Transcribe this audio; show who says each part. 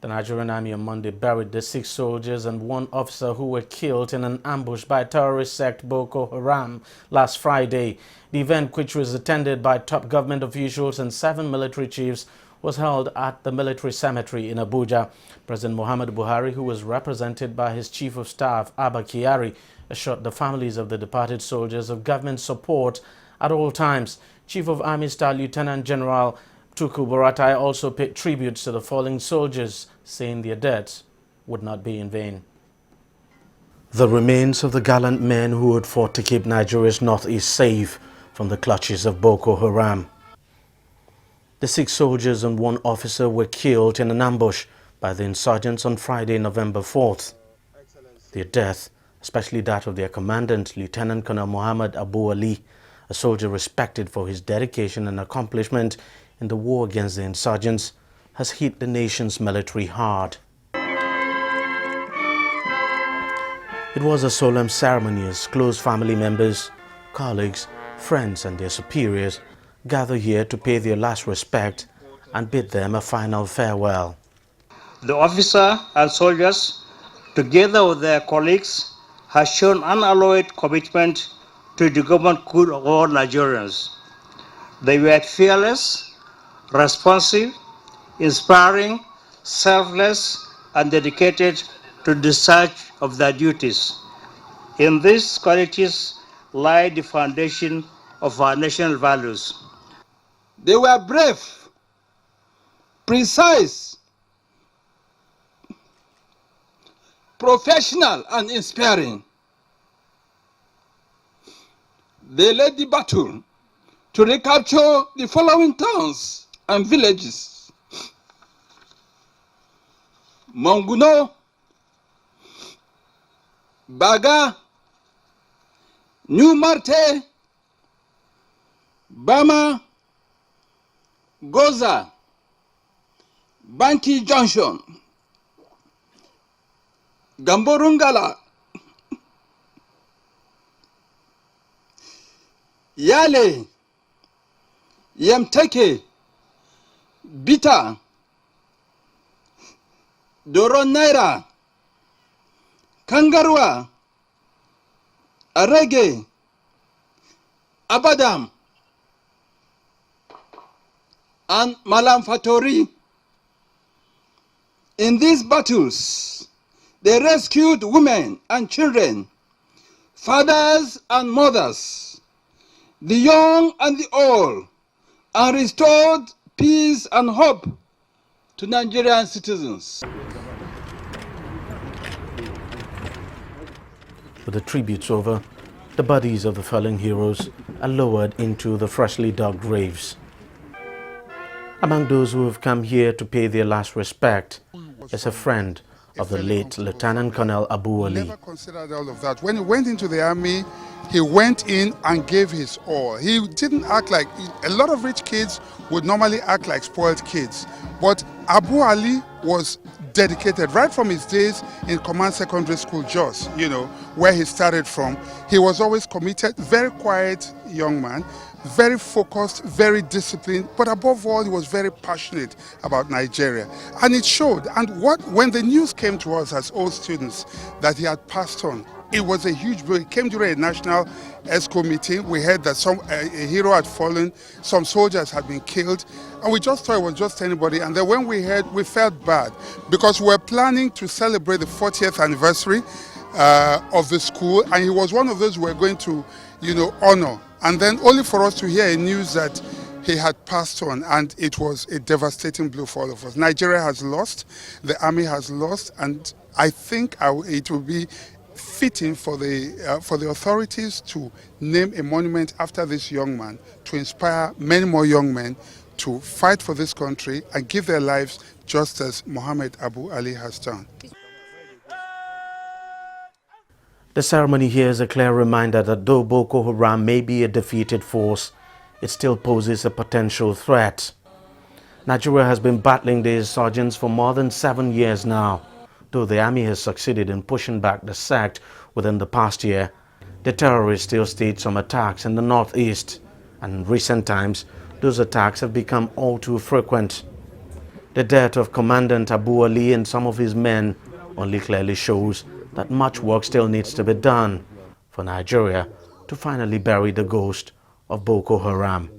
Speaker 1: The Nigerian Army on Monday buried the 6 soldiers and 1 officer who were killed in an ambush by terrorist sect Boko Haram last Friday. The event, which was attended by top government officials and 7 military chiefs, was held at the military cemetery in Abuja. President Muhammadu Buhari, who was represented by his Chief of Staff, Abba Kyari, assured the families of the departed soldiers of government support at all times. Chief of Army Staff Lieutenant General Tuku Buratai also paid tributes to the fallen soldiers, saying their deaths would not be in vain. The remains of the gallant men who had fought to keep Nigeria's northeast safe from the clutches of Boko Haram. The 6 soldiers and 1 officer were killed in an ambush by the insurgents on Friday, November 4th. Their death, especially that of their commandant, Lieutenant Colonel Muhammad Abu Ali, a soldier respected for his dedication and accomplishment in the war against the insurgents, has hit the nation's military hard. It was a solemn ceremony as close family members, colleagues, friends and their superiors gather here to pay their last respect and bid them a final farewell.
Speaker 2: The officer and soldiers, together with their colleagues, have shown unalloyed commitment to the government good of all Nigerians. They were fearless, responsive, inspiring, selfless, and dedicated to the discharge of their duties. In these qualities lie the foundation of our national values.
Speaker 3: They were brave, precise, professional, and inspiring. They led the battle to recapture the following towns and villages: Manguno, Baga, New Marte, Bama, Goza, Banki Junction, Gamborungala, Yale, Yemteke, Bita, Doronaira, Kangarua, Arege, Abadam, and Malam Fatori. In these battles, they rescued women and children, fathers and mothers, the young and the old, and restored peace and hope to Nigerian citizens.
Speaker 1: With the tributes over, the bodies of the fallen heroes are lowered into the freshly dug graves. Among those who have come here to pay their last respect is a friend of the late Lieutenant Colonel Abu Ali.
Speaker 4: He never considered all of that. When he went into the army, he went in and gave his all. He didn't act like, a lot of rich kids would normally act like spoiled kids. But Abu Ali was dedicated right from his days in Command Secondary School, Jos, where he started from. He was always committed, very quiet young man, very focused, very disciplined, but above all, he was very passionate about Nigeria. And it showed. And when the news came to us as old students that he had passed on, it was a huge blow. It came during a national ESCO meeting. We heard that a hero had fallen, some soldiers had been killed, and we just thought it was just anybody. And then when we heard, we felt bad because we were planning to celebrate the 40th anniversary of the school, and he was one of those we were going to, honor. And then only for us to hear a news that he had passed on, and it was a devastating blow for all of us. Nigeria has lost, the army has lost, and I think it will be fitting for the authorities to name a monument after this young man to inspire many more young men to fight for this country and give their lives just as Muhammad Abu Ali has done.
Speaker 1: The ceremony here is a clear reminder that though Boko Haram may be a defeated force, it still poses a potential threat. Nigeria has been battling the insurgents for more than 7 years now. Though the army has succeeded in pushing back the sect within the past year, the terrorists still staged some attacks in the northeast, and in recent times, those attacks have become all too frequent. The death of Commandant Abu Ali and some of his men only clearly shows that much work still needs to be done for Nigeria to finally bury the ghost of Boko Haram.